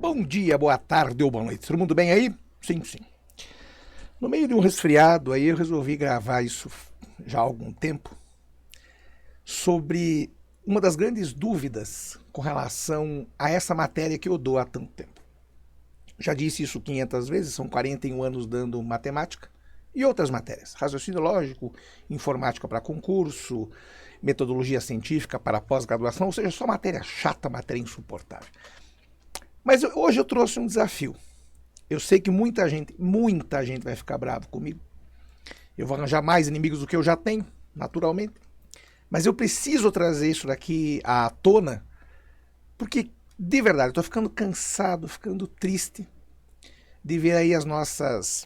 Bom dia, boa tarde ou boa noite. Todo mundo bem aí? Sim, sim. No meio de um resfriado aí eu resolvi gravar isso já há algum tempo sobre uma das grandes dúvidas com relação a essa matéria que eu dou há tanto tempo. Já disse isso 500 vezes, são 41 anos dando matemática e outras matérias. Raciocínio lógico, informática para concurso, metodologia científica para pós-graduação, ou seja, só matéria chata, matéria insuportável. Mas hoje eu trouxe um desafio. Eu sei que muita gente vai ficar bravo comigo. Eu vou arranjar mais inimigos do que eu já tenho, naturalmente. Mas eu preciso trazer isso daqui à tona, porque, de verdade, eu estou ficando cansado, ficando triste de ver aí as nossas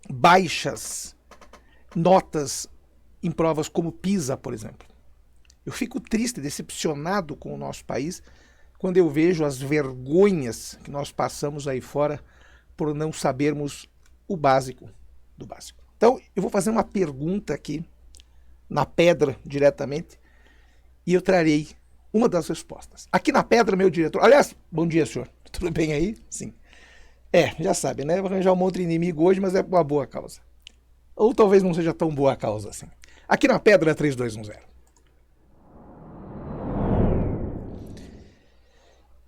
baixas notas em provas como PISA, por exemplo. Eu fico triste, decepcionado com o nosso país, quando eu vejo as vergonhas que nós passamos aí fora por não sabermos o básico do básico. Então, eu vou fazer uma pergunta aqui, na pedra, diretamente, e eu trarei uma das respostas. Aqui na pedra, meu diretor... Aliás, bom dia, senhor. Tudo bem aí? Sim. Já sabe, né? Vou arranjar um monte de inimigo hoje, mas é por uma boa causa. Ou talvez não seja tão boa a causa assim. Aqui na pedra, 3210.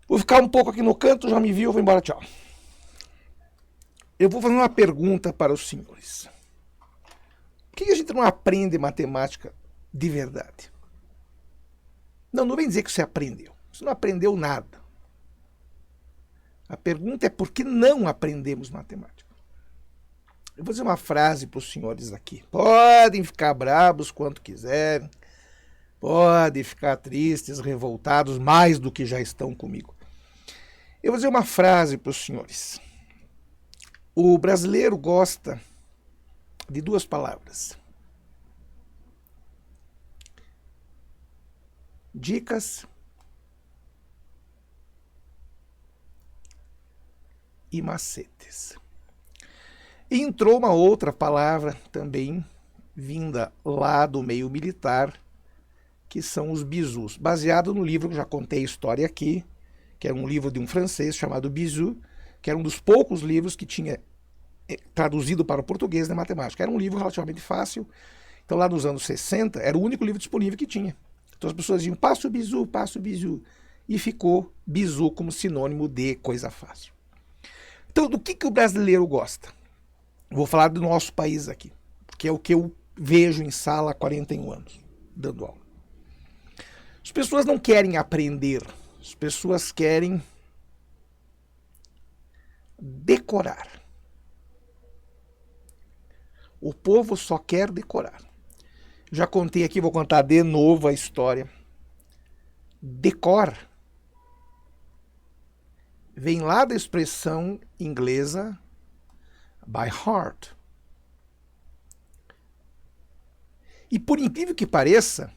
Vou ficar um pouco aqui no canto, já me viu, vou embora, tchau. Eu vou fazer uma pergunta para os senhores. Por que a gente não aprende matemática de verdade? Não vem dizer que você aprendeu. Você não aprendeu nada. A pergunta é por que não aprendemos matemática? Eu vou dizer uma frase para os senhores aqui. Podem ficar bravos quanto quiserem. Podem ficar tristes, revoltados, mais do que já estão comigo. Eu vou dizer uma frase para os senhores. O brasileiro gosta de duas palavras. Dicas e macetes. E entrou uma outra palavra também vinda lá do meio militar, que são os bizus, baseado no livro que já contei a história aqui, que é um livro de um francês chamado Bizot, que era um dos poucos livros que tinha traduzido para o português da matemática. Era um livro relativamente fácil. Então, lá nos anos 60, era o único livro disponível que tinha. Então, as pessoas diziam, passa o Bizot, e ficou Bizot como sinônimo de coisa fácil. Então, do que o brasileiro gosta? Vou falar do nosso país aqui, porque é o que eu vejo em sala há 41 anos, dando aula. As pessoas não querem aprender, as pessoas querem decorar. O povo só quer decorar. Já contei aqui, vou contar de novo a história. Decor vem lá da expressão inglesa by heart. E por incrível que pareça,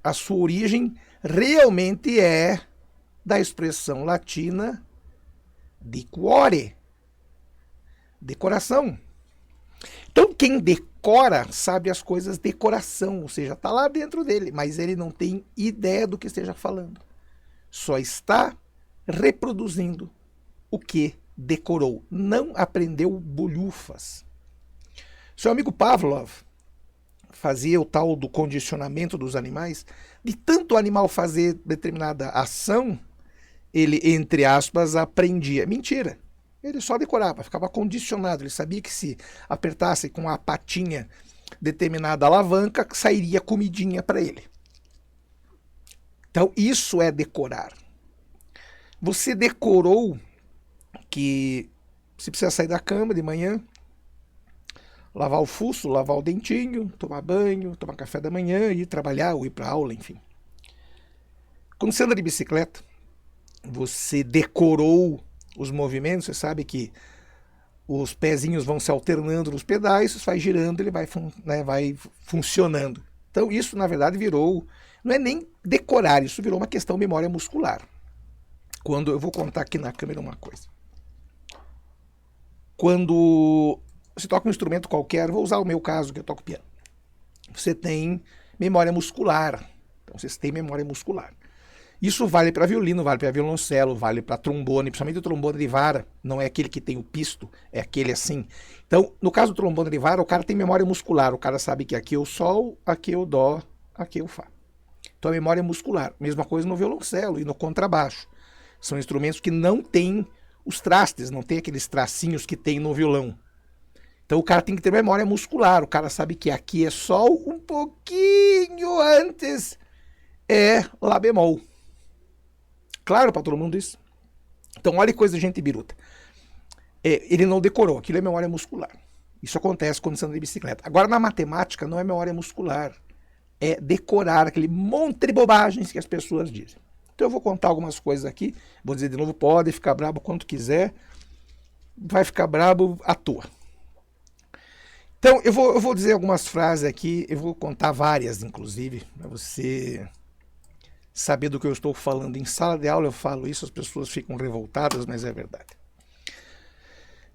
a sua origem realmente é da expressão latina decore, decoração. Então quem decora sabe as coisas decoração, ou seja, está lá dentro dele, mas ele não tem ideia do que esteja falando. Só está reproduzindo o que decorou, não aprendeu bolhufas. Seu amigo Pavlov fazia o tal do condicionamento dos animais, de tanto o animal fazer determinada ação, ele, entre aspas, aprendia. Mentira. Ele só decorava, ficava condicionado. Ele sabia que se apertasse com a patinha determinada alavanca, sairia comidinha para ele. Então, isso é decorar. Você decorou que você precisa sair da cama de manhã, lavar o fuço, lavar o dentinho, tomar banho, tomar café da manhã, ir trabalhar ou ir para aula, enfim. Quando você anda de bicicleta, você decorou os movimentos, você sabe que os pezinhos vão se alternando nos pedais, isso vai girando, ele vai funcionando. Então isso, na verdade, virou, não é nem decorar, isso virou uma questão de memória muscular. Quando eu vou contar aqui na câmera uma coisa. Quando você toca um instrumento qualquer, vou usar o meu caso, que eu toco piano. Você tem memória muscular. Então, vocês têm memória muscular. Isso vale para violino, vale para violoncelo, vale para trombone, principalmente o trombone de vara, não é aquele que tem o pisto, é aquele assim. Então, no caso do trombone de vara, o cara tem memória muscular, o cara sabe que aqui é o sol, aqui é o dó, aqui é o fá. Então, a memória muscular. Mesma coisa no violoncelo e no contrabaixo. São instrumentos que não têm os trastes, não tem aqueles tracinhos que tem no violão. Então, o cara tem que ter memória muscular, o cara sabe que aqui é sol, um pouquinho antes é lá bemol. Claro para todo mundo isso. Então, olha que coisa de gente biruta. Ele não decorou, aquilo é memória muscular. Isso acontece quando você anda de bicicleta. Agora, na matemática, não é memória muscular. É decorar aquele monte de bobagens que as pessoas dizem. Então, eu vou contar algumas coisas aqui. Vou dizer de novo, pode ficar brabo quanto quiser. Vai ficar brabo à toa. Então, eu vou dizer algumas frases aqui. Eu vou contar várias, inclusive, para você saber do que eu estou falando. Em sala de aula eu falo isso, as pessoas ficam revoltadas, mas é verdade.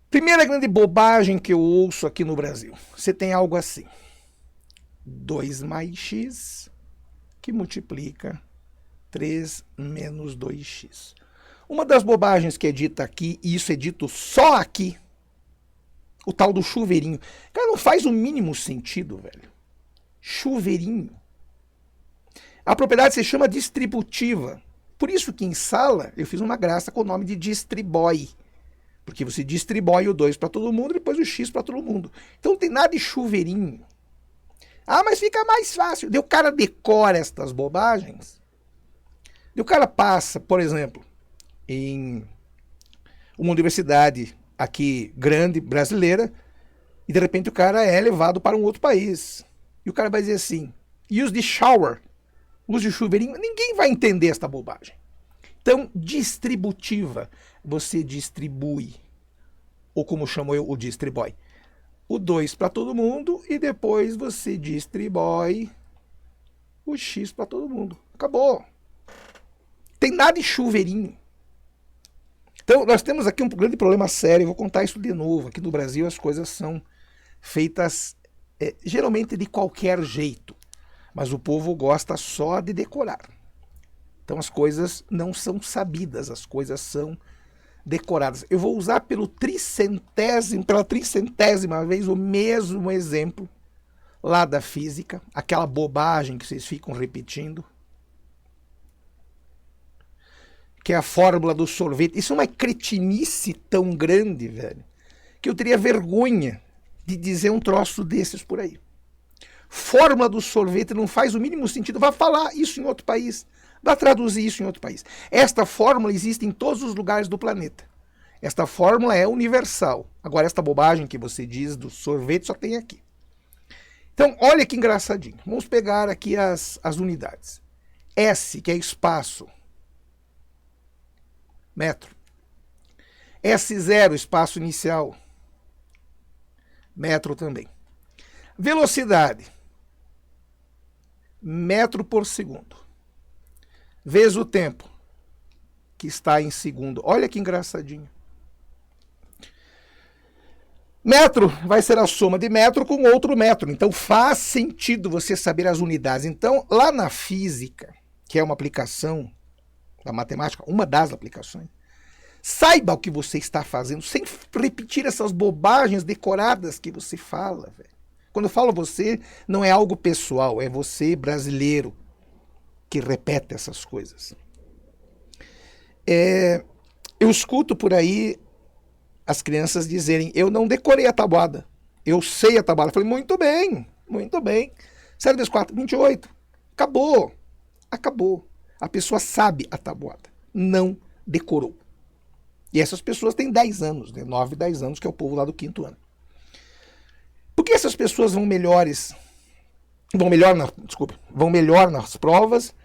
Primeira grande bobagem que eu ouço aqui no Brasil. Você tem algo assim. 2 mais x que multiplica 3 menos 2x. Uma das bobagens que é dita aqui, e isso é dito só aqui, o tal do chuveirinho. Cara, não faz o mínimo sentido, velho. Chuveirinho. A propriedade se chama distributiva. Por isso que em sala eu fiz uma graça com o nome de distribói. Porque você distribui o 2 para todo mundo e depois o x para todo mundo. Então não tem nada de chuveirinho. Ah, mas fica mais fácil. Daí o cara decora estas bobagens. Daí o cara passa, por exemplo, em uma universidade aqui grande, brasileira, e de repente o cara é levado para um outro país. E o cara vai dizer assim, use the shower. Use o chuveirinho, ninguém vai entender esta bobagem. Então, distributiva, você distribui, ou como chamo eu, o distribui, o 2 para todo mundo e depois você distribui o x para todo mundo. Acabou. Tem nada de chuveirinho. Então, nós temos aqui um grande problema sério, vou contar isso de novo. Aqui no Brasil as coisas são feitas geralmente de qualquer jeito. Mas o povo gosta só de decorar. Então as coisas não são sabidas, as coisas são decoradas. Eu vou usar pela tricentésima vez o mesmo exemplo lá da física, aquela bobagem que vocês ficam repetindo, que é a fórmula do sorvete. Isso é uma cretinice tão grande, velho, que eu teria vergonha de dizer um troço desses por aí. Fórmula do sorvete não faz o mínimo sentido. Vá falar isso em outro país. Vá traduzir isso em outro país. Esta fórmula existe em todos os lugares do planeta. Esta fórmula é universal. Agora, esta bobagem que você diz do sorvete só tem aqui. Então, olha que engraçadinho. Vamos pegar aqui as unidades. S, que é espaço. Metro. S0, espaço inicial. Metro também. Velocidade. Metro por segundo. Vezes o tempo, que está em segundo. Olha que engraçadinho. Metro vai ser a soma de metro com outro metro. Então faz sentido você saber as unidades. Então, lá na física, que é uma aplicação da matemática, uma das aplicações, saiba o que você está fazendo, sem repetir essas bobagens decoradas que você fala, velho. Quando eu falo você, não é algo pessoal, é você, brasileiro, que repete essas coisas. Eu escuto por aí as crianças dizerem, eu não decorei a tabuada, eu sei a tabuada. Eu falei, muito bem, muito bem. 0 vezes 4, 28. Acabou, acabou. A pessoa sabe a tabuada, não decorou. E essas pessoas têm 10 anos, né? 9, 10 anos, que é o povo lá do 5º ano. Por que essas pessoas vão melhor nas provas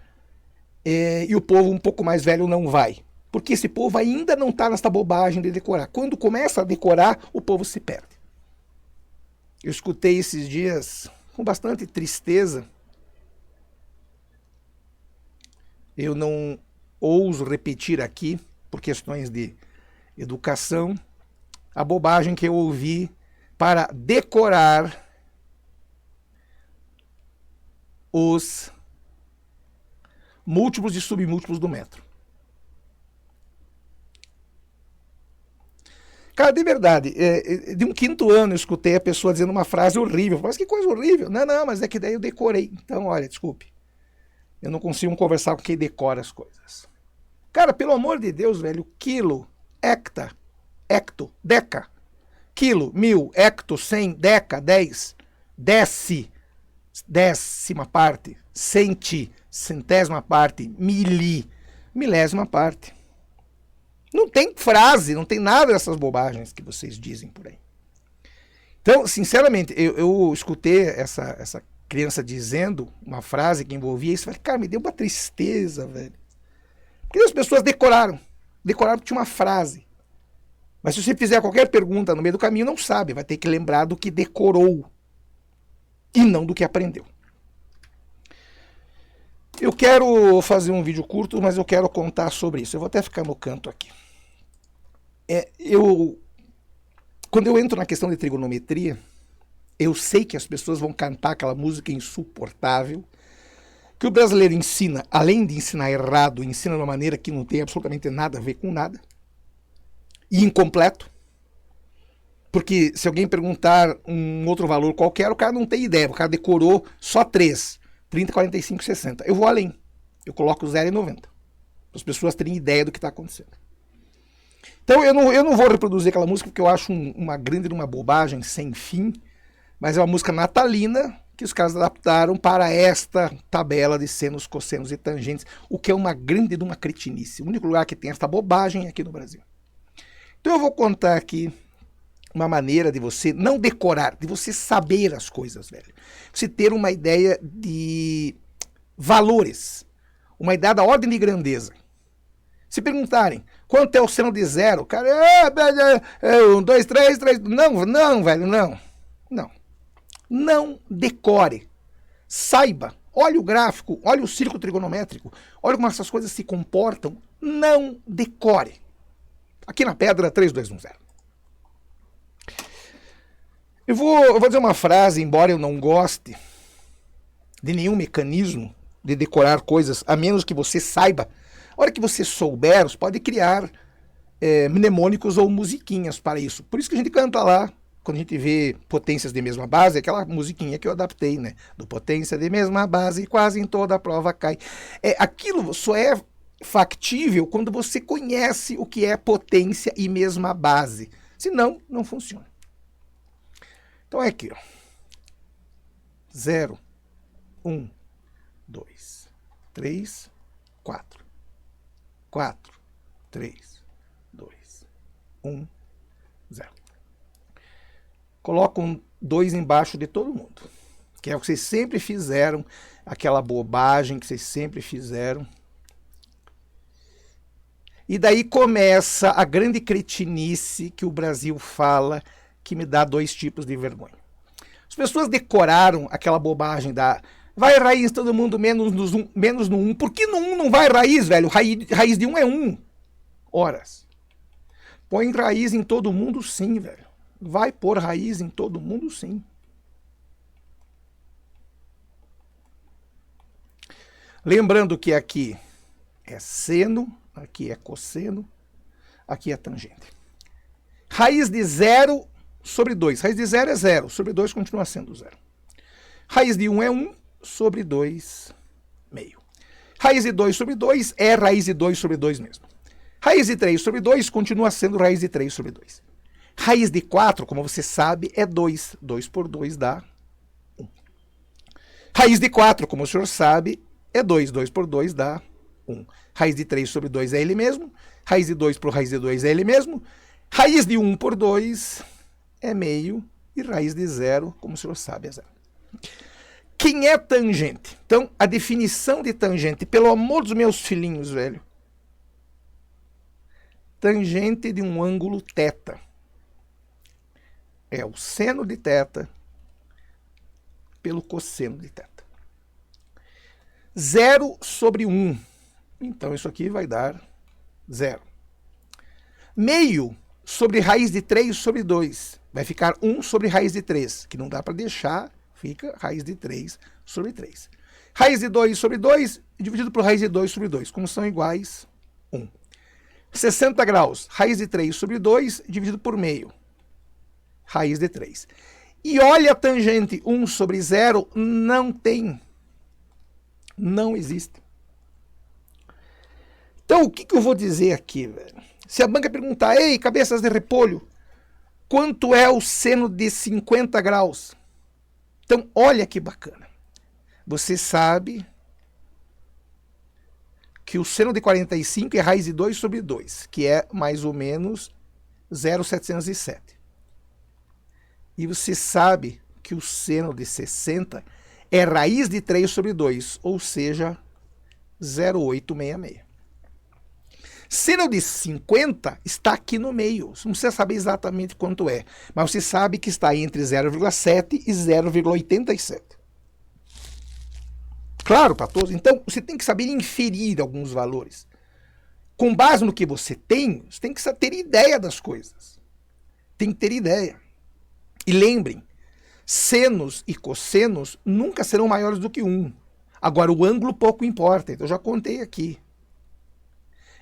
e o povo um pouco mais velho não vai? Porque esse povo ainda não está nessa bobagem de decorar. Quando começa a decorar, o povo se perde. Eu escutei esses dias com bastante tristeza. Eu não ouso repetir aqui, por questões de educação, a bobagem que eu ouvi para decorar múltiplos e submúltiplos do metro. Cara, de verdade, de um quinto ano eu escutei a pessoa dizendo uma frase horrível. Mas que coisa horrível. Não, mas é que daí eu decorei. Então, olha, desculpe. Eu não consigo conversar com quem decora as coisas. Cara, pelo amor de Deus, velho, quilo, hecta, hecto, deca, quilo, 1000, hecto, 100, deca, 10, décima parte, centésima parte, milésima parte. Não tem frase, não tem nada dessas bobagens que vocês dizem por aí. Então, sinceramente, eu escutei essa criança dizendo uma frase que envolvia isso. Falei, cara, me deu uma tristeza, velho. Porque as pessoas decoraram porque tinha uma frase. Mas se você fizer qualquer pergunta no meio do caminho, não sabe. Vai ter que lembrar do que decorou e não do que aprendeu. Eu quero fazer um vídeo curto, mas eu quero contar sobre isso. Eu vou até ficar no canto aqui. Quando eu entro na questão de trigonometria, eu sei que as pessoas vão cantar aquela música insuportável, que o brasileiro ensina, além de ensinar errado, ensina de uma maneira que não tem absolutamente nada a ver com nada, e incompleto. Porque se alguém perguntar um outro valor qualquer, o cara não tem ideia, o cara decorou só 3, 30, 45, 60. Eu vou além, eu coloco 0 e 90, para as pessoas terem ideia do que está acontecendo. Então eu não vou reproduzir aquela música porque eu acho uma bobagem sem fim, mas é uma música natalina que os caras adaptaram para esta tabela de senos, cossenos e tangentes, o que é uma cretinice. O único lugar que tem esta bobagem é aqui no Brasil. Então eu vou contar aqui uma maneira de você não decorar, de você saber as coisas, velho. Você ter uma ideia de valores, uma ideia da ordem de grandeza. Se perguntarem, quanto é o seno de 0? Cara, 1, 2, 3, 3. Não, velho, não. Não decore. Saiba. Olhe o gráfico, olhe o círculo trigonométrico, olhe como essas coisas se comportam. Não decore. Aqui na pedra, 3, 2, 1, 0. Eu vou dizer uma frase, embora eu não goste de nenhum mecanismo de decorar coisas, a menos que você saiba. A hora que você souber, você pode criar mnemônicos ou musiquinhas para isso. Por isso que a gente canta lá, quando a gente vê potências de mesma base, aquela musiquinha que eu adaptei, né? Do potência de mesma base, quase em toda a prova cai. Aquilo só é factível quando você conhece o que é potência e mesma base. Senão, não funciona. Então é aqui, ó. 0, 1, 2, 3, 4. 4, 3, 2, 1, 0. Coloca um 2 embaixo de todo mundo. Que é o que vocês sempre fizeram, aquela bobagem que vocês sempre fizeram. E daí começa a grande cretinice que o Brasil fala, que me dá 2 tipos de vergonha. As pessoas decoraram aquela bobagem da vai raiz todo mundo menos no 1. Por que no 1 não vai raiz, velho? Raiz de 1 é 1. Horas. Põe raiz em todo mundo, sim, velho. Vai pôr raiz em todo mundo, sim. Lembrando que aqui é seno, aqui é cosseno, aqui é tangente. Raiz de 0 sobre 2. Raiz de 0 é 0, sobre 2 continua sendo 0. Raiz de 1 é 1. Sobre 2, meio. Raiz de 2 sobre 2 é raiz de 2 sobre 2 mesmo. Raiz de 3 sobre 2 continua sendo raiz de 3 sobre 2. Raiz de 4, como você sabe, é 2. 2 por 2 dá 1. Raiz de 4, como o senhor sabe, é 2. 2 por 2 dá 1. Raiz de 3 sobre 2 é ele mesmo. Raiz de 2 por raiz de 2 é ele mesmo. Raiz de 1 por 2 é meio. E raiz de 0, como o senhor sabe, é 0. Quem é tangente? Então, a definição de tangente, pelo amor dos meus filhinhos, velho. Tangente de um ângulo θ. É o seno de θ pelo cosseno de θ. 0 sobre 1. Então, isso aqui vai dar 0. Meio sobre raiz de 3 sobre 2. Vai ficar 1 sobre raiz de 3, que não dá para deixar, fica raiz de 3 sobre 3. Raiz de 2 sobre 2 dividido por raiz de 2 sobre 2. Como são iguais, 1. 60 graus, raiz de 3 sobre 2 dividido por meio. Raiz de 3. E olha a tangente 1 sobre 0, não tem. Não existe. Então, o que eu vou dizer aqui, velho? Se a banca perguntar, ei, cabeças de repolho, quanto é o seno de 50 graus? Então, olha que bacana. Você sabe que o seno de 45 é raiz de 2 sobre 2, que é mais ou menos 0,707. E você sabe que o seno de 60 é raiz de 3 sobre 2, ou seja, 0,866. Seno de 50 está aqui no meio. Você não precisa saber exatamente quanto é, mas você sabe que está entre 0,7 e 0,87. Claro, para todos. Então, você tem que saber inferir alguns valores. Com base no que você tem que ter ideia das coisas. Tem que ter ideia. E lembrem, senos e cossenos nunca serão maiores do que 1. Agora, o ângulo pouco importa. Então, eu já contei aqui.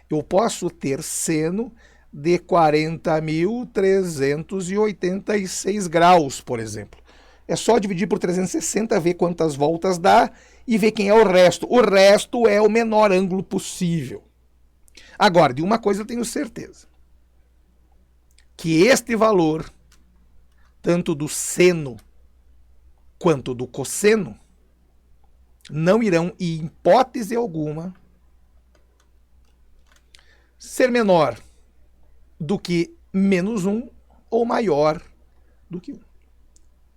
Eu posso ter seno de 40.386 graus, por exemplo. É só dividir por 360, ver quantas voltas dá e ver quem é o resto. O resto é o menor ângulo possível. Agora, de uma coisa eu tenho certeza. Que este valor, tanto do seno quanto do cosseno, não irão, em hipótese alguma, ser menor do que menos 1 ou maior do que 1.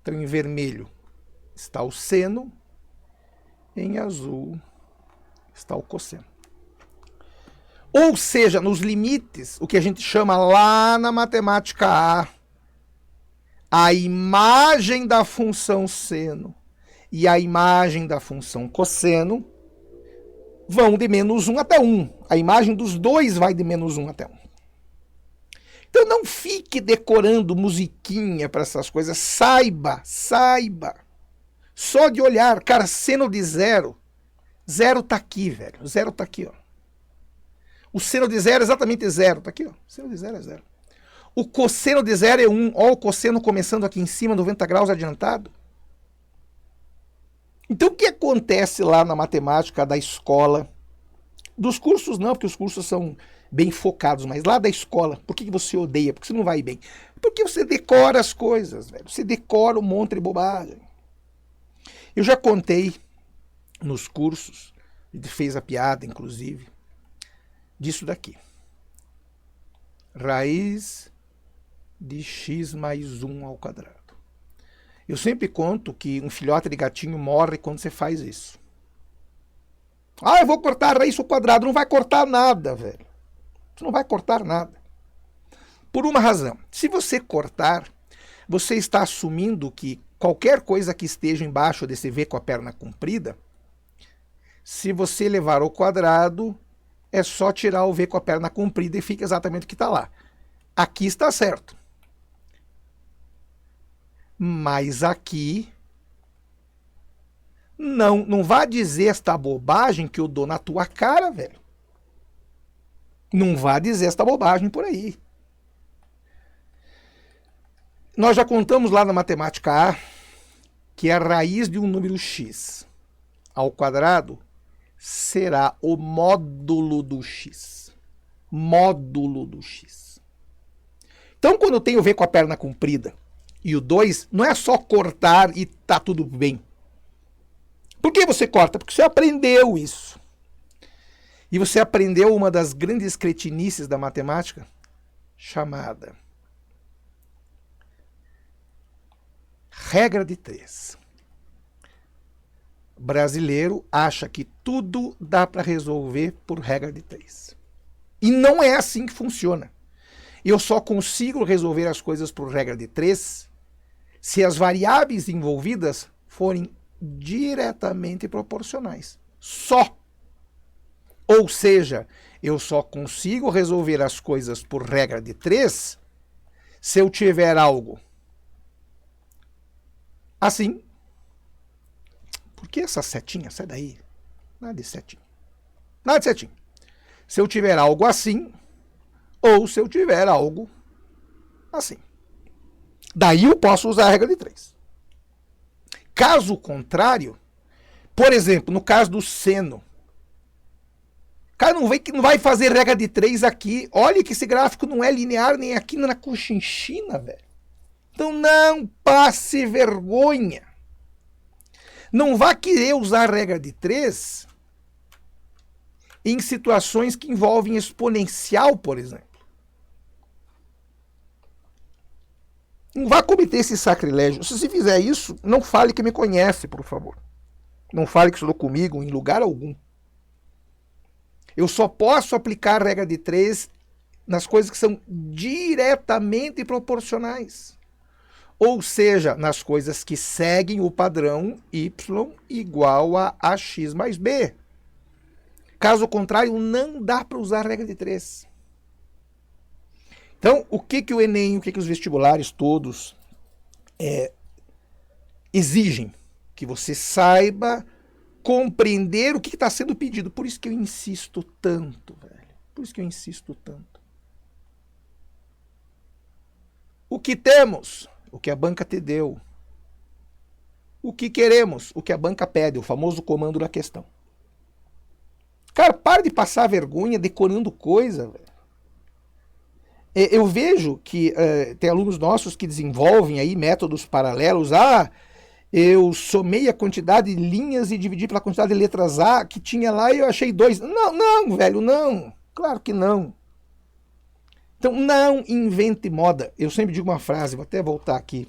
Então, em vermelho está o seno, em azul está o cosseno. Ou seja, nos limites, o que a gente chama lá na matemática a imagem da função seno e a imagem da função cosseno vão de menos 1 até 1. A imagem dos dois vai de menos 1 até 1. Então não fique decorando musiquinha para essas coisas. Saiba. Só de olhar, cara, seno de 0. 0 tá aqui, velho. 0 tá aqui, ó. O seno de 0 é exatamente 0. Tá aqui, ó. O seno de 0 é 0. O cosseno de 0 é 1. Ó, o cosseno começando aqui em cima, 90 graus adiantado. Então, o que acontece lá na matemática da escola? Dos cursos não, porque os cursos são bem focados, mas lá da escola, por que você odeia? Porque você não vai bem? Porque você decora as coisas, velho. Você decora um monte de bobagem. Eu já contei nos cursos, ele fez a piada, inclusive, disso daqui. Raiz de x mais 1 ao quadrado. Eu sempre conto que um filhote de gatinho morre quando você faz isso. Ah, eu vou cortar a raiz ao quadrado. Não vai cortar nada, velho. Você não vai cortar nada. Por uma razão. Se você cortar, você está assumindo que qualquer coisa que esteja embaixo desse V com a perna comprida, se você levar ao quadrado, é só tirar o V com a perna comprida e fica exatamente o que está lá. Aqui está certo. Mas aqui, não vá dizer esta bobagem que eu dou na tua cara, velho. Não vá dizer esta bobagem por aí. Nós já contamos lá na matemática A que a raiz de um número x ao quadrado será o módulo do x. Módulo do x. Então, quando eu tenho V com a perna comprida e o 2, não é só cortar e tá tudo bem. Por que você corta? Porque você aprendeu isso. E você aprendeu uma das grandes cretinices da matemática, chamada regra de 3. Brasileiro acha que tudo dá para resolver por regra de 3. E não é assim que funciona. Eu só consigo resolver as coisas por regra de 3 se as variáveis envolvidas forem diretamente proporcionais. Só. Ou seja, eu só consigo resolver as coisas por regra de 3 se eu tiver algo assim. Por que essa setinha? Sai daí. Nada de setinha. Nada de setinha. Se eu tiver algo assim, ou se eu tiver algo assim. Daí eu posso usar a regra de 3. Caso contrário, por exemplo, no caso do seno, o cara não vai fazer regra de 3 aqui. Olha que esse gráfico não é linear nem aqui na Cochinchina, velho. Então não passe vergonha. Não vá querer usar a regra de 3 em situações que envolvem exponencial, por exemplo. Não vá cometer esse sacrilégio. Se você fizer isso, não fale que me conhece, por favor. Não fale que estudou comigo em lugar algum. Eu só posso aplicar a regra de 3 nas coisas que são diretamente proporcionais. Ou seja, nas coisas que seguem o padrão y igual a ax mais b. Caso contrário, não dá para usar a regra de 3. Então, o que o Enem, o que os vestibulares todos exigem? Que você saiba compreender o que está sendo pedido. Por isso que eu insisto tanto, velho. Por isso que eu insisto tanto. O que temos? O que a banca te deu. O que queremos? O que a banca pede, o famoso comando da questão. Cara, para de passar vergonha decorando coisa, velho. Eu vejo que tem alunos nossos que desenvolvem aí métodos paralelos. Eu somei a quantidade de linhas e dividi pela quantidade de letras A que tinha lá e eu achei 2. Não, velho, não. Claro que não. Então, não invente moda. Eu sempre digo uma frase, vou até voltar aqui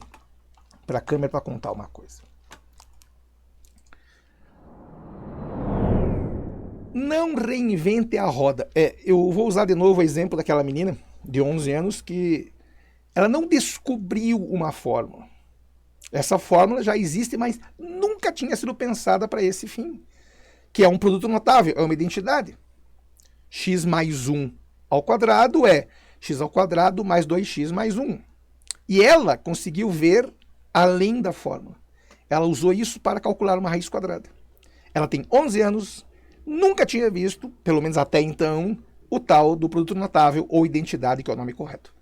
para a câmera para contar uma coisa. Não reinvente a roda. Eu vou usar de novo o exemplo daquela menina de 11 anos que ela não descobriu uma fórmula. Essa fórmula já existe, mas nunca tinha sido pensada para esse fim, que é um produto notável, é uma identidade. X mais 1 ao quadrado é x ao quadrado mais 2x mais 1. E ela conseguiu ver além da fórmula. Ela usou isso para calcular uma raiz quadrada. Ela tem 11 anos, nunca tinha visto, pelo menos até então, o tal do produto notável ou identidade, que é o nome correto.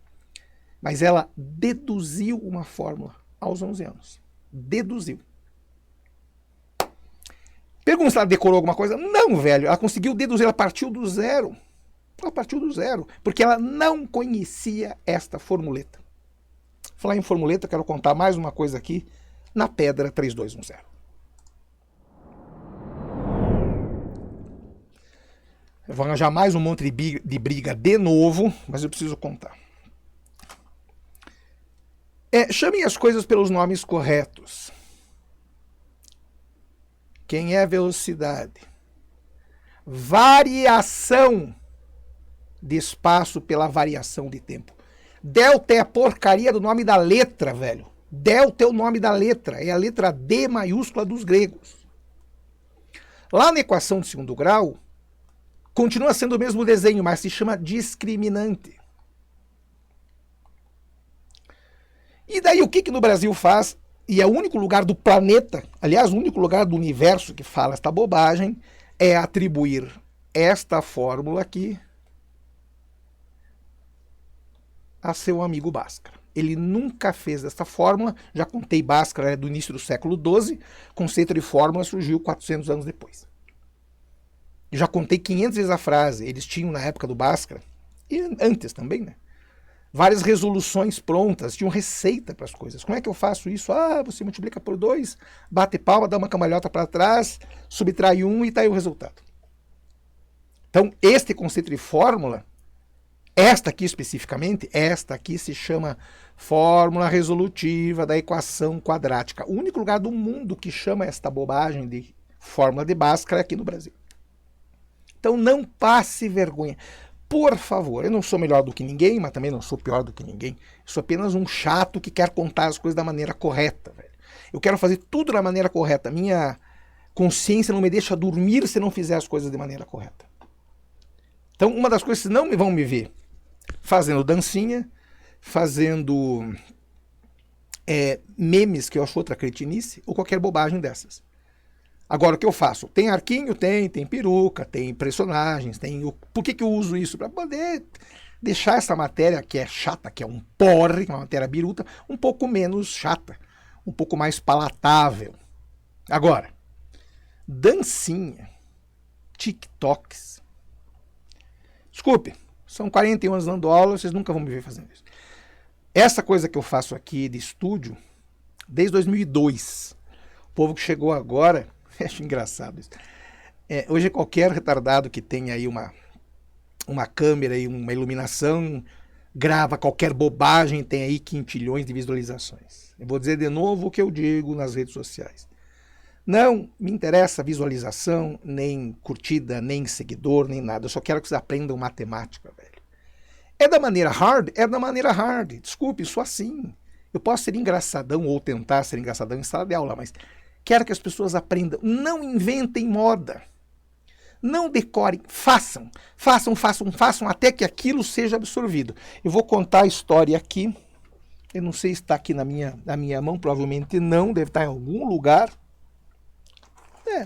Mas ela deduziu uma fórmula aos 11 anos. Deduziu. Pergunta se ela decorou alguma coisa? Não, velho. Ela conseguiu deduzir, ela partiu do zero. Ela partiu do zero, porque ela não conhecia esta formuleta. Falar em formuleta, quero contar mais uma coisa aqui na Pedra 3210. Eu vou arranjar mais um monte de briga de novo, mas eu preciso contar. Chamem as coisas pelos nomes corretos. Quem é velocidade? Variação de espaço pela variação de tempo. Delta é a porcaria do nome da letra, velho. Delta é o nome da letra. É a letra D maiúscula dos gregos. Lá na equação de segundo grau, continua sendo o mesmo desenho, mas se chama discriminante. E daí o que no Brasil faz, e é o único lugar do planeta, aliás, o único lugar do universo que fala esta bobagem, é atribuir esta fórmula aqui a seu amigo Bhaskara. Ele nunca fez essa fórmula, já contei Bhaskara do início do século XII, conceito de fórmula surgiu 400 anos depois. Já contei 500 vezes a frase, eles tinham na época do Bhaskara, e antes também, né? Várias resoluções prontas, tinham receita para as coisas. Como é que eu faço isso? Você multiplica por 2, bate palma, dá uma cambalhota para trás, subtrai 1 e está aí o resultado. Então, este conceito de fórmula, esta aqui especificamente, esta aqui se chama fórmula resolutiva da equação quadrática. O único lugar do mundo que chama esta bobagem de fórmula de Bhaskara é aqui no Brasil. Então, não passe vergonha. Por favor, eu não sou melhor do que ninguém, mas também não sou pior do que ninguém. Eu sou apenas um chato que quer contar as coisas da maneira correta, velho. Eu quero fazer tudo da maneira correta. Minha consciência não me deixa dormir se não fizer as coisas de maneira correta. Então, uma das coisas que não vão me ver fazendo dancinha, fazendo memes, que eu acho outra cretinice, ou qualquer bobagem dessas. Agora, o que eu faço? Tem arquinho? Tem peruca, tem personagens, tem... Por que eu uso isso? Para poder deixar essa matéria, que é chata, que é um porre, uma matéria biruta, um pouco menos chata, um pouco mais palatável. Agora, dancinha, TikToks. Desculpe, são 41 anos dando aula, vocês nunca vão me ver fazendo isso. Essa coisa que eu faço aqui de estúdio, desde 2002, o povo que chegou agora, acho engraçado isso. Hoje qualquer retardado que tenha aí uma câmera e uma iluminação, grava qualquer bobagem, tem aí quintilhões de visualizações. Eu vou dizer de novo o que eu digo nas redes sociais. Não me interessa visualização, nem curtida, nem seguidor, nem nada. Eu só quero que vocês aprendam matemática, velho. É da maneira hard? É da maneira hard. Desculpe, sou assim. Eu posso ser engraçadão ou tentar ser engraçadão em sala de aula, mas quero que as pessoas aprendam. Não inventem moda. Não decorem. Façam até que aquilo seja absorvido. Eu vou contar a história aqui. Eu não sei se está aqui na minha mão, provavelmente não, deve estar em algum lugar.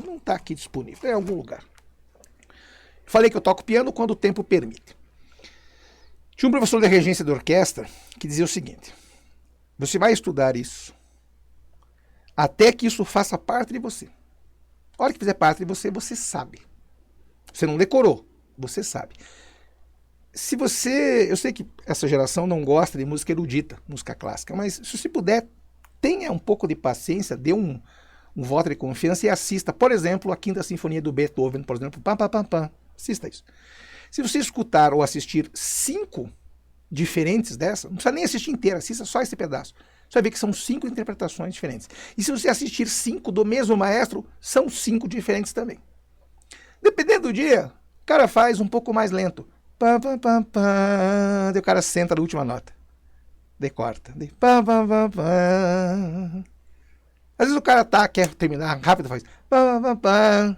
Não está aqui disponível, é em algum lugar. Falei que eu toco piano quando o tempo permite. Tinha um professor de regência de orquestra que dizia o seguinte: você vai estudar isso até que isso faça parte de você. A hora que fizer parte de você, você sabe. Você não decorou, você sabe. Eu sei que essa geração não gosta de música erudita, música clássica, mas se você puder, tenha um pouco de paciência, dê um voto de confiança e assista, por exemplo, a Quinta Sinfonia do Beethoven, por exemplo, pam, pam, pam, pam. Assista isso. Se você escutar ou assistir 5 diferentes dessa, não precisa nem assistir inteira, assista só esse pedaço. Você vai ver que são 5 interpretações diferentes. E se você assistir 5 do mesmo maestro, são 5 diferentes também. Dependendo do dia, o cara faz um pouco mais lento. Pam, pam, pam, pam. Daí o cara senta na última nota. Daí corta. Daí pam, pam, pam, pam. Às vezes o cara quer terminar rápido, faz pam, pam, pam,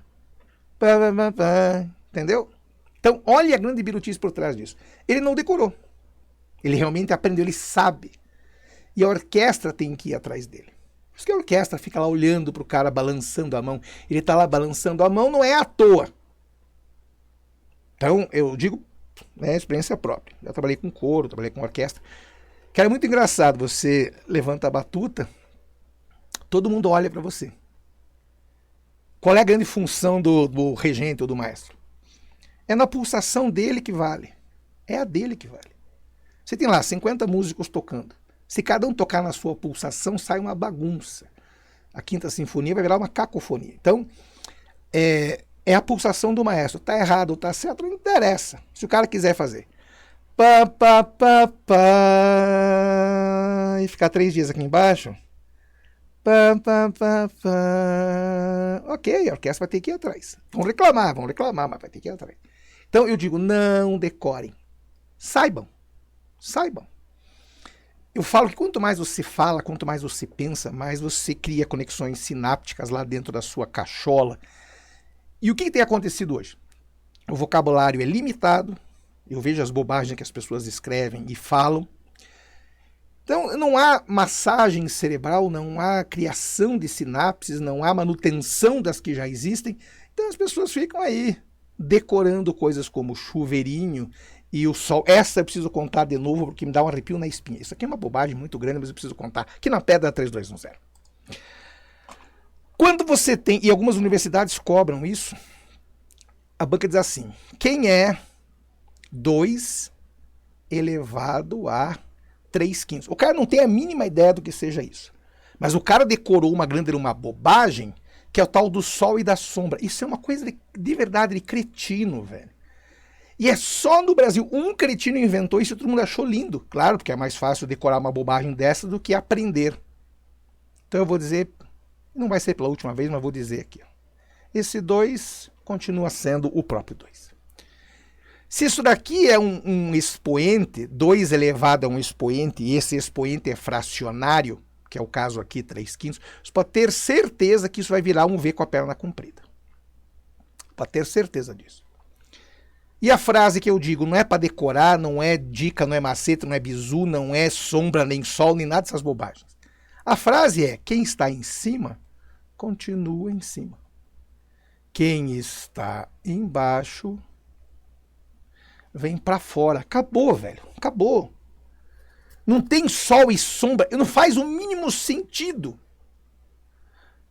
pam, pam, pam, pam. Entendeu? Então, olha a grande birutice por trás disso. Ele não decorou. Ele realmente aprendeu, ele sabe. E a orquestra tem que ir atrás dele. Por isso que a orquestra fica lá olhando para o cara, balançando a mão. Ele está lá balançando a mão, não é à toa. Então, eu digo, experiência própria. Já trabalhei com coro, trabalhei com orquestra. Que era muito engraçado, você levanta a batuta, todo mundo olha para você. Qual é a grande função do regente ou do maestro? É na pulsação dele que vale. É a dele que vale. Você tem lá 50 músicos tocando. Se cada um tocar na sua pulsação, sai uma bagunça. A Quinta Sinfonia vai virar uma cacofonia. Então, é a pulsação do maestro. Tá errado ou tá certo, não interessa. Se o cara quiser fazer. Pá, pá, pá, pá, e ficar 3 dias aqui embaixo. Pá, pá, pá, pá. Ok, a orquestra vai ter que ir atrás. Vão reclamar, mas vai ter que ir atrás. Então eu digo, não decorem. Saibam. Eu falo que quanto mais você fala, quanto mais você pensa, mais você cria conexões sinápticas lá dentro da sua cachola. E o que tem acontecido hoje? O vocabulário é limitado, eu vejo as bobagens que as pessoas escrevem e falam. Então não há massagem cerebral, não há criação de sinapses, não há manutenção das que já existem. Então as pessoas ficam aí decorando coisas como chuveirinho e o sol. Essa eu preciso contar de novo porque me dá um arrepio na espinha. Isso aqui é uma bobagem muito grande, mas eu preciso contar. Aqui na Pedra 3210. Quando você tem, e algumas universidades cobram isso, a banca diz assim, quem é 2 elevado a 3/5? O cara não tem a mínima ideia do que seja isso. Mas o cara decorou uma bobagem, que é o tal do sol e da sombra. Isso é uma coisa de verdade, de cretino, velho. E é só no Brasil. Um cretino inventou isso e todo mundo achou lindo. Claro, porque é mais fácil decorar uma bobagem dessa do que aprender. Então eu vou dizer, não vai ser pela última vez, mas vou dizer aqui. Esse 2 continua sendo o próprio 2. Se isso daqui é um expoente, 2 elevado a um expoente, e esse expoente é fracionário, que é o caso aqui, 3/5, você pode ter certeza que isso vai virar um V com a perna comprida. Pode ter certeza disso. E a frase que eu digo não é para decorar, não é dica, não é macete, não é bizu, não é sombra, nem sol, nem nada dessas bobagens. A frase é, quem está em cima, continua em cima. Quem está embaixo vem para fora. Acabou, velho. Acabou. Não tem sol e sombra. Não faz o mínimo sentido.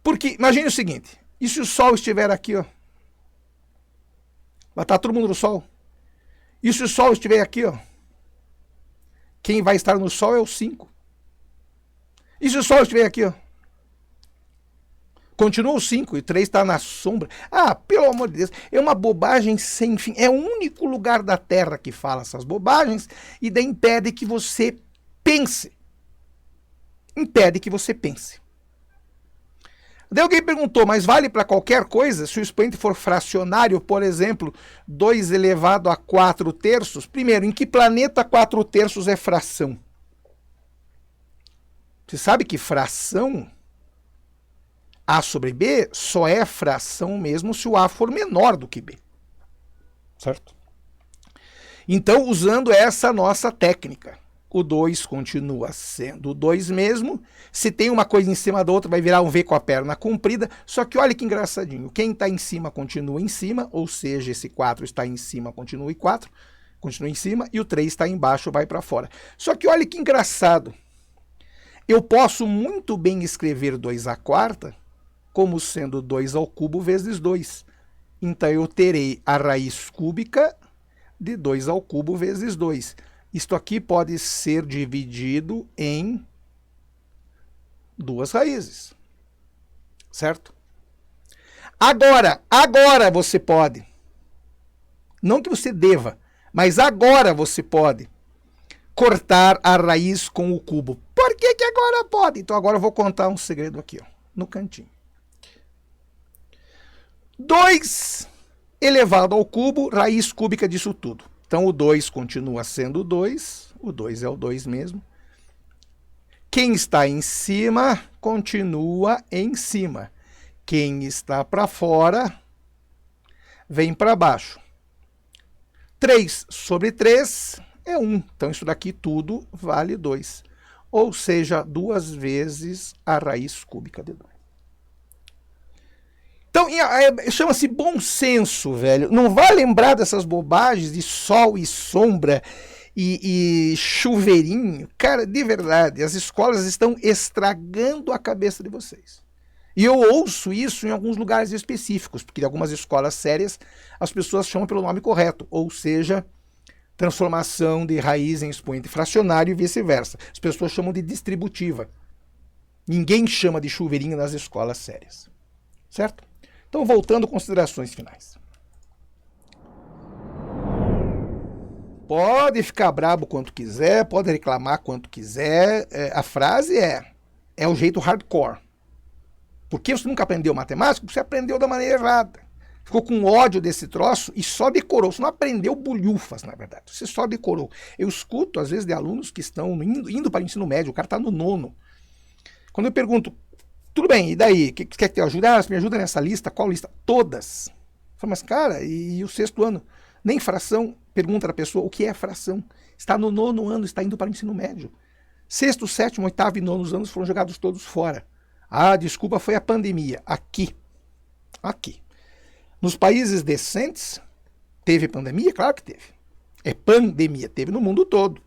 Porque, imagine o seguinte. E se o sol estiver aqui, ó? Vai estar todo mundo no sol. E se o sol estiver aqui, ó? Quem vai estar no sol é o 5. E se o sol estiver aqui, ó? Continua o 5 e o 3 está na sombra. Ah, pelo amor de Deus, é uma bobagem sem fim. É o único lugar da Terra que fala essas bobagens e daí impede que você pense. Impede que você pense. Daí alguém perguntou, mas vale para qualquer coisa? Se o expoente for fracionário, por exemplo, 2 elevado a 4 terços. Primeiro, em que planeta 4 terços é fração? Você sabe que fração, A sobre B, só é fração mesmo se o A for menor do que B. Certo? Então, usando essa nossa técnica, o 2 continua sendo o 2 mesmo. Se tem uma coisa em cima da outra, vai virar um V com a perna comprida. Só que olha que engraçadinho. Quem está em cima continua em cima, ou seja, esse 4 está em cima, continua em 4, continua em cima, e o 3 está embaixo, vai para fora. Só que olha que engraçado. Eu posso muito bem escrever 2 à quarta como sendo 2 ao cubo vezes 2. Então eu terei a raiz cúbica de 2 ao cubo vezes 2. Isto aqui pode ser dividido em 2 raízes. Certo? Agora você pode. Não que você deva, mas agora você pode cortar a raiz com o cubo. Por que agora pode? Então agora eu vou contar um segredo aqui, ó, no cantinho. 2 elevado ao cubo, raiz cúbica disso tudo. Então o 2 continua sendo 2, o 2 é o 2 mesmo. Quem está em cima, continua em cima. Quem está para fora, vem para baixo. 3 sobre 3 é 1. Então isso daqui tudo vale 2. Ou seja, 2 vezes a raiz cúbica de 2. Então, chama-se bom senso, velho. Não vai lembrar dessas bobagens de sol e sombra e chuveirinho. Cara, de verdade, as escolas estão estragando a cabeça de vocês. E eu ouço isso em alguns lugares específicos, porque em algumas escolas sérias as pessoas chamam pelo nome correto, ou seja, transformação de raiz em expoente fracionário e vice-versa. As pessoas chamam de distributiva. Ninguém chama de chuveirinho nas escolas sérias. Certo? Então, voltando, considerações finais. Pode ficar brabo quanto quiser, pode reclamar quanto quiser. A frase é o jeito hardcore. Porque você nunca aprendeu matemática? Você aprendeu da maneira errada. Ficou com ódio desse troço e só decorou. Você não aprendeu bolhufas, na verdade. Você só decorou. Eu escuto, às vezes, de alunos que estão indo para o ensino médio, o cara está no 9º. Quando eu pergunto, tudo bem, e daí? Que quer que eu ajude? Ah, me ajuda nessa lista? Qual lista? Todas. Eu falo, mas cara, e o 6º ano? Nem fração. Pergunta da pessoa, o que é fração? Está no 9º ano, está indo para o ensino médio. 6º, 7º, 8º e 9º anos foram jogados todos fora. Ah, desculpa, foi a pandemia. Aqui. Nos países decentes, teve pandemia? Claro que teve. É pandemia, teve no mundo todo.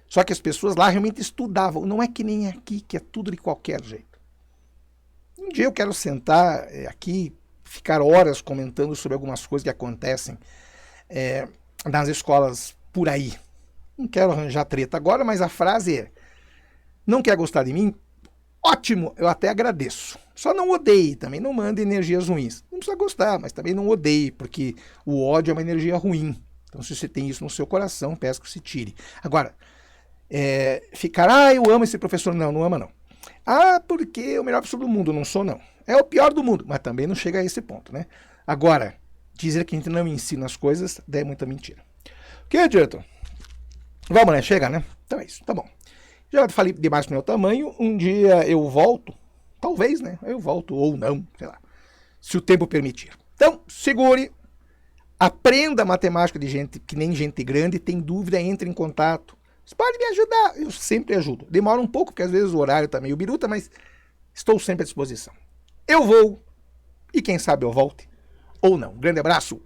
Só que as pessoas lá realmente estudavam. Não é que nem aqui, que é tudo de qualquer jeito. Um dia eu quero sentar aqui, ficar horas comentando sobre algumas coisas que acontecem nas escolas por aí. Não quero arranjar treta agora, mas a frase é: não quer gostar de mim? Ótimo, eu até agradeço. Só não odeie, também não mande energias ruins. Não precisa gostar, mas também não odeie, porque o ódio é uma energia ruim. Então, se você tem isso no seu coração, peço que se tire. Agora, ficar, eu amo esse professor. Não, não ama não. Ah, porque é o melhor professor do mundo. Não sou, não. É o pior do mundo, mas também não chega a esse ponto, né? Agora, dizer que a gente não ensina as coisas é muita mentira. Ok, diretor? Vamos, né? Chega, né? Então é isso, tá bom. Já falei demais pro meu tamanho, um dia eu volto, talvez, né? Eu volto ou não, sei lá, se o tempo permitir. Então, segure, aprenda matemática de gente que nem gente grande, tem dúvida, entre em contato. Você pode me ajudar, eu sempre ajudo. Demora um pouco, porque às vezes o horário tá meio biruta, mas estou sempre à disposição. Eu vou, e quem sabe eu volte, ou não. Grande abraço!